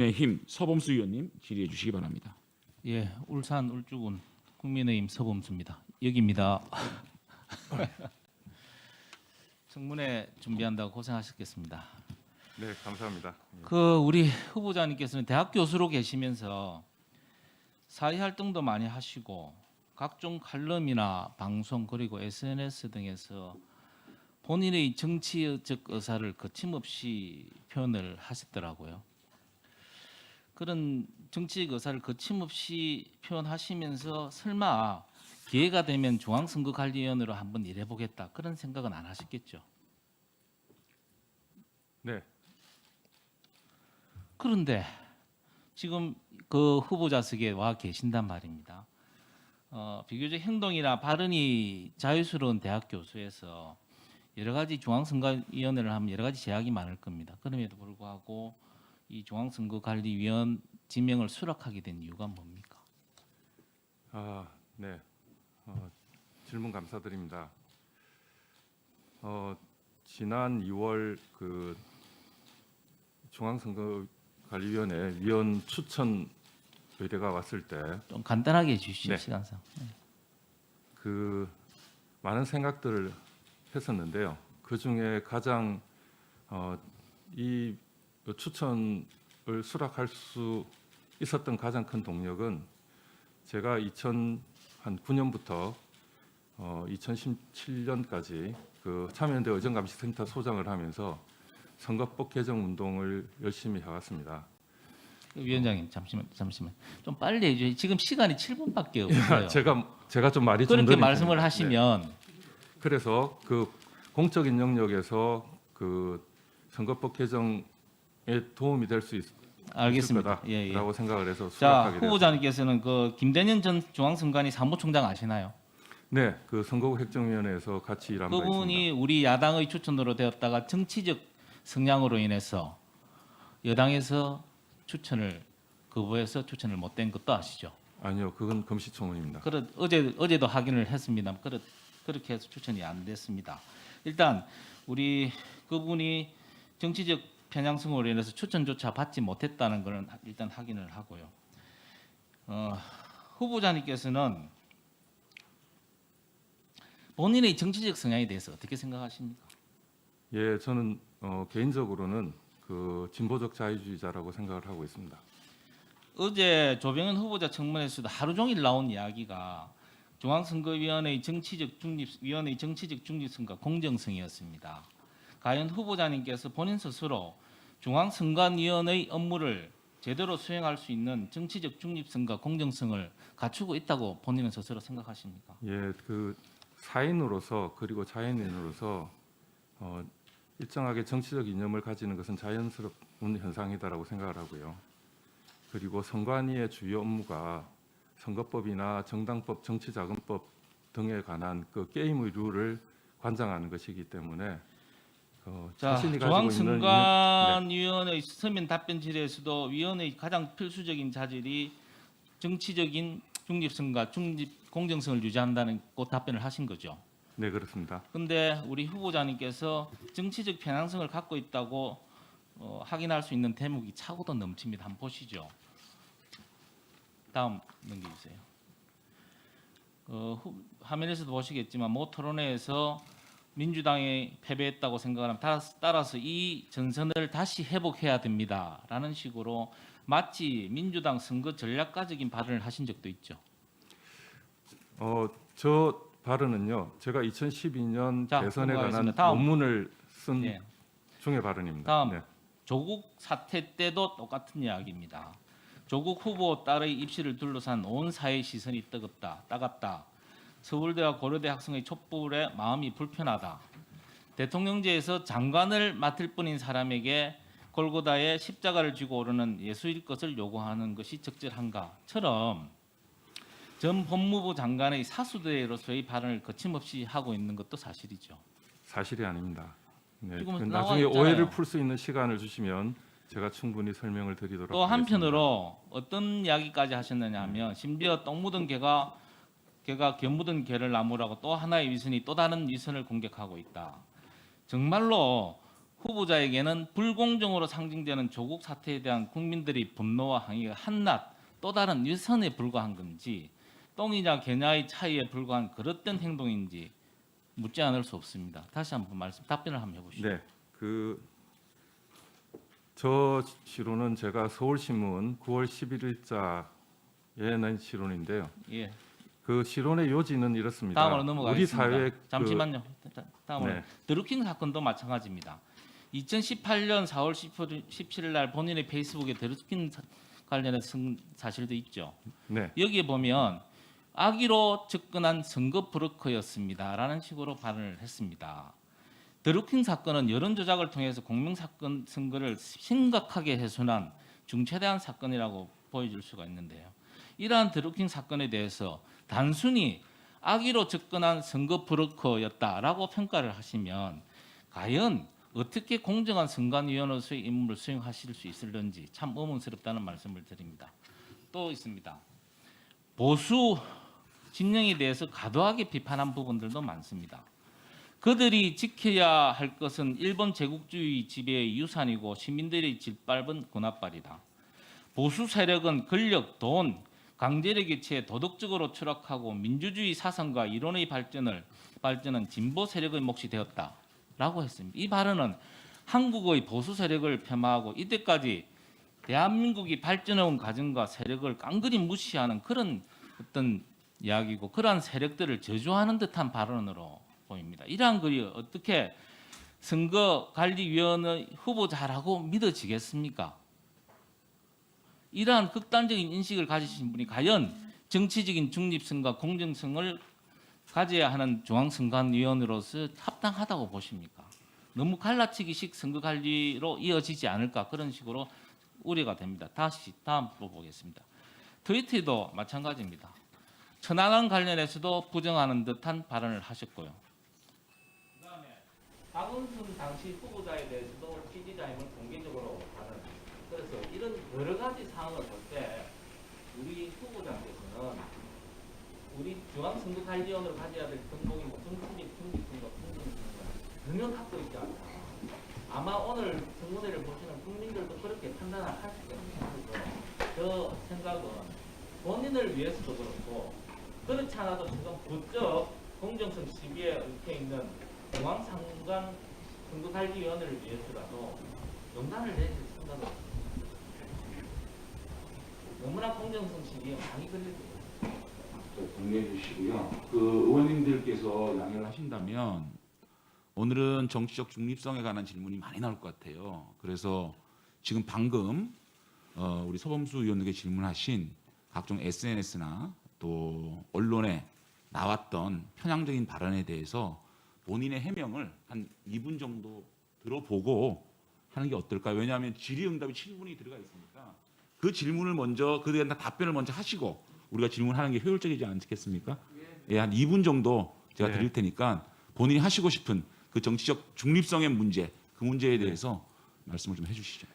국민의힘 서범수 의원님 질의해 주시기 바랍니다. 예, 울산 울주군 국민의힘 서범수입니다. 여기입니다. 청문회 준비한다고 고생하셨겠습니다. 네, 감사합니다. 우리 후보자님께서는 대학 교수로 계시면서 사회 활동도 많이 하시고 각종 칼럼이나 방송 그리고 SNS 등에서 본인의 정치적 의사를 거침없이 표현을 하셨더라고요. 그런 정치적 의사를 거침없이 표현하시면서 설마 기회가 되면 중앙선거관리위원으로 한번 일해보겠다 그런 생각은 안 하셨겠죠? 네, 그런데 지금 그 후보자석에 와 계신단 말입니다. 비교적 행동이나 발언이 자유스러운 대학 교수에서 여러 가지 중앙선거위원회를 하면 여러 가지 제약이 많을 겁니다. 그럼에도 불구하고 이 중앙선거관리위원 지명을 수락하게 된 이유가 뭡니까? 네, 질문 감사드립니다. 지난 2월 그 중앙선거관리위원회 위원 추천 의뢰가 왔을 때 좀 간단하게 해주시죠. 네. 시간상. 그 많은 생각들을 했었는데요. 그 중에 가장 이 추천을 수락할 수 있었던 가장 큰 동력은 제가 2009년부터 2017년까지 그 참여연대 의정감시센터 소장을 하면서 선거법 개정 운동을 열심히 해왔습니다. 위원장님 잠시만 좀 빨리 해주세요. 지금 시간이 7분밖에 없어요. 제가 좀 말이 좀 그렇게 느린 말씀을 편입니다. 하시면 네. 그래서 그 공적인 영역에서 그 선거법 개정에 도움이 될 수 있을 알겠습니다. 예, 예. 거다라고 생각을 해서 자, 수락하게 됐습니다. 후보자님께서는 그 김대년 전 중앙선관위 사무총장 아시나요? 네, 그 선거구 획정위원회에서 같이 일한 바 있습니다. 그분이 우리 야당의 추천으로 되었다가 정치적 성향으로 인해서 여당에서 추천을 거부해서 추천을 못된 것도 아시죠? 아니요, 그건 금시초문입니다. 어제도 확인을 했습니다. 그렇게 해서 추천이 안 됐습니다. 일단 우리 그분이 정치적 편향성으로 인해서 추천조차 받지 못했다는 것은 일단 확인을 하고요. 후보자님께서는 본인의 정치적 성향에 대해서 어떻게 생각하십니까? 예, 저는 개인적으로는 그 진보적 자유주의자라고 생각을 하고 있습니다. 어제 조병현 후보자 청문회에서도 하루 종일 나온 이야기가 중앙선거위원회의 정치적 중립성과 공정성이었습니다. 과연 후보자님께서 본인 스스로 중앙선관위원회의 업무를 제대로 수행할 수 있는 정치적 중립성과 공정성을 갖추고 있다고 본인은 스스로 생각하십니까? 예, 그 사인으로서 그리고 자연인으로서 일정하게 정치적 이념을 가지는 것은 자연스러운 현상이다라고 생각을 하고요. 그리고 선관위의 주요 업무가 선거법이나 정당법, 정치자금법 등에 관한 그 게임의 룰을 관장하는 것이기 때문에 자, 자신이 가지고 있는 중앙선관위원회 서면 답변 질의에서도 위원회의 가장 필수적인 자질이 정치적인 중립성과 공정성을 유지한다는 그 답변을 하신 거죠. 네, 그렇습니다. 그런데 우리 후보자님께서 정치적 편향성을 갖고 있다고 확인할 수 있는 대목이 차고도 넘칩니다. 한번 보시죠. 다음 넘겨주세요. 화면에서도 보시겠지만 모 토론회에서 민주당이 패배했다고 생각하면 따라서 이 전선을 다시 회복해야 됩니다라는 식으로 마치 민주당 선거 전략가적인 발언을 하신 적도 있죠. 저 발언은요, 제가 2012년 자, 대선에 관한 넘어가겠습니다. 다음. 논문을 쓴 예. 중의 발언입니다. 다음. 네. 조국 사태 때도 똑같은 이야기입니다. 조국 후보 딸의 입시를 둘러싼 온 사회의 시선이 따갑다. 서울대와 고려대 학생의 촛불에 마음이 불편하다. 대통령제에서 장관을 맡을 뿐인 사람에게 골고다에 십자가를 쥐고 오르는 예수일 것을 요구하는 것이 적절한가처럼 전 법무부 장관의 사수대로서의 발언을 거침없이 하고 있는 것도 사실이죠. 사실이 아닙니다. 네, 지금은 그 나와 나중에 있잖아요. 오해를 풀 수 있는 시간을 주시면 제가 충분히 설명을 드리도록 또 하겠습니다. 한편으로 어떤 이야기까지 하셨느냐 하면 심지어 똥 묻은 개가 견 묻은 개를 나무라고 또 하나의 위선이 또 다른 위선을 공격하고 있다. 정말로 후보자에게는 불공정으로 상징되는 조국 사태에 대한 국민들의 분노와 항의가 한낱 또 다른 일선에 불과한 건지 똥이냐 개냐의 차이에 불과한 그릇된 행동인지 묻지 않을 수 없습니다. 다시 한번 답변을 한번 해보시죠. 네, 저 시로는 제가 서울신문 9월 11일자에 낸 시론인데요. 예. 그 시론의 요지는 이렇습니다. 다음으로 넘어가겠습니다. 우리 사회 잠시만요. 다음으로 네. 드루킹 사건도 마찬가지입니다. 2018년 4월 17일 날 본인의 페이스북에 드루킹 관련해서 쓴 사실도 있죠. 네, 여기에 보면 악의로 접근한 선거 브로커였습니다라는 식으로 발언을 했습니다. 드루킹 사건은 여론 조작을 통해서 공명 사건 선거를 심각하게 훼손한 중차대한 사건이라고 보여줄 수가 있는데요. 이러한 드루킹 사건에 대해서 단순히 악의로 접근한 선거 브로커였다라고 평가를 하시면 과연 어떻게 공정한 선관위원으로서의 임무를 수행하실 수 있을는지 참 의문스럽다는 말씀을 드립니다. 또 있습니다. 보수 진영에 대해서 과도하게 비판한 부분들도 많습니다. 그들이 지켜야 할 것은 일본 제국주의 지배의 유산이고 시민들의 짓밟은 군합발이다. 보수 세력은 권력, 돈, 강제력에 취해 도덕적으로 추락하고 민주주의 사상과 이론의 발전은 진보 세력의 몫이 되었다라고 했습니다. 이 발언은 한국의 보수 세력을 폄하하고 이때까지 대한민국이 발전해온 과정과 세력을 깡그리 무시하는 그런 어떤 이야기고 그러한 세력들을 저주하는 듯한 발언으로 보입니다. 이러한 글이 어떻게 선거관리위원회 후보자라고 믿어지겠습니까? 이러한 극단적인 인식을 가지신 분이 과연 정치적인 중립성과 공정성을 가져야 하는 중앙선관위원으로서 합당하다고 보십니까? 너무 갈라치기식 선거관리로 이어지지 않을까 그런 식으로 우려가 됩니다. 다시 다음으로 보겠습니다. 트위터도 마찬가지입니다. 천안함 관련해서도 부정하는 듯한 발언을 하셨고요. 그다음에 박원순 당시 후보자에 대해서도 지지자임을 공개적으로 발언. 그래서 이런 여러 가지 상황을 볼 때 우리 후보자께서는 우리 중앙선거관리위원으로 가져야 될 등록이 정치적 중립성과 공정성을 전혀 갖고 있지 않다. 아마 오늘 청문회를 보시는 국민들도 그렇게 판단을 하실 겁니다. 그래서 저 생각은 본인을 위해서도 그렇고 그렇지 않아도 지금 부쩍 공정성 시비에 얽혀 있는 중앙선관 선거관리위원회를 위해서라도 용단을 내실 생각을 너무나 공정성 시비에 많이 걸릴 거예요. 정리해 주시고요. 그 의원님들께서 양해를 하신다면 오늘은 정치적 중립성에 관한 질문이 많이 나올 것 같아요. 그래서 지금 방금 우리 서범수 의원에게 질문하신 각종 SNS나 또 언론에 나왔던 편향적인 발언에 대해서 본인의 해명을 한 2분 정도 들어보고 하는 게 어떨까요? 왜냐하면 질의응답이 7분이 들어가 있으니까 그 질문을 먼저 그에 대한 답변을 먼저 하시고 우리가 질문하는 게 효율적이지 않겠습니까? 예, 한 2분 정도 제가 네. 드릴 테니까 본인이 하시고 싶은 그 정치적 중립성의 문제, 그 문제에 대해서 말씀을 좀 해주시죠.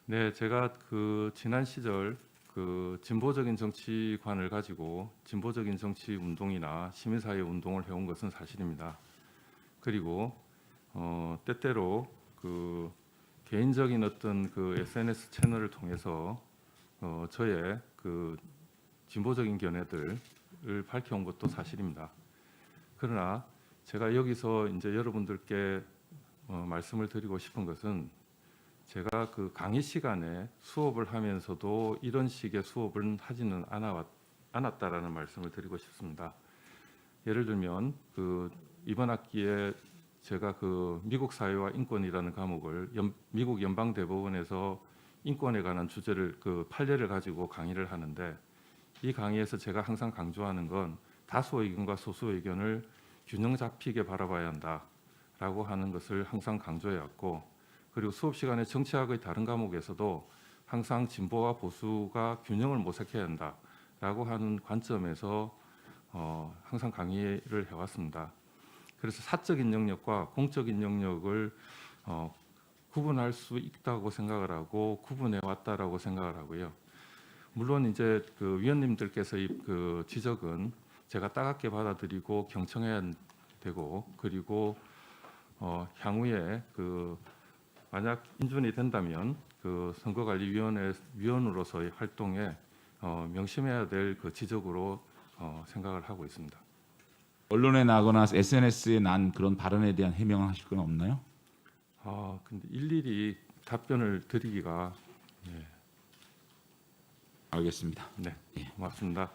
네, 제가 그 지난 시절 그 진보적인 정치관을 가지고 진보적인 정치 운동이나 시민사회 운동을 해온 것은 사실입니다. 그리고 때때로 그 개인적인 어떤 그 SNS 채널을 통해서 저의 그 진보적인 견해들을 밝혀온 것도 사실입니다. 그러나 제가 여기서 이제 여러분들께 말씀을 드리고 싶은 것은 제가 그 강의 시간에 수업을 하면서도 이런 식의 수업을 하지는 않았다라는 말씀을 드리고 싶습니다. 예를 들면 그 이번 학기에 제가 그 미국 사회와 인권이라는 과목을 미국 연방대법원에서 인권에 관한 주제를 그 판례를 가지고 강의를 하는데 이 강의에서 제가 항상 강조하는 건 다수 의견과 소수 의견을 균형 잡히게 바라봐야 한다라고 하는 것을 항상 강조해 왔고 그리고 수업 시간에 정치학의 다른 과목에서도 항상 진보와 보수가 균형을 모색해야 한다라고 하는 관점에서 항상 강의를 해왔습니다. 그래서 사적인 영역과 공적인 영역을 구분할 수 있다고 생각을 하고 구분해 왔다라고 생각을 하고요. 물론 이제 그 위원님들께서의 그 지적은 제가 따갑게 받아들이고 경청해야 되고 그리고 향후에 그 만약 인준이 된다면 그 선거관리위원회 위원으로서의 활동에 명심해야 될 그 지적으로 생각을 하고 있습니다. 언론에 나거나 SNS에 난 그런 발언에 대한 해명을 하실 건 없나요? 근데 일일이 답변을 드리기가 알겠습니다. 네, 고맙습니다.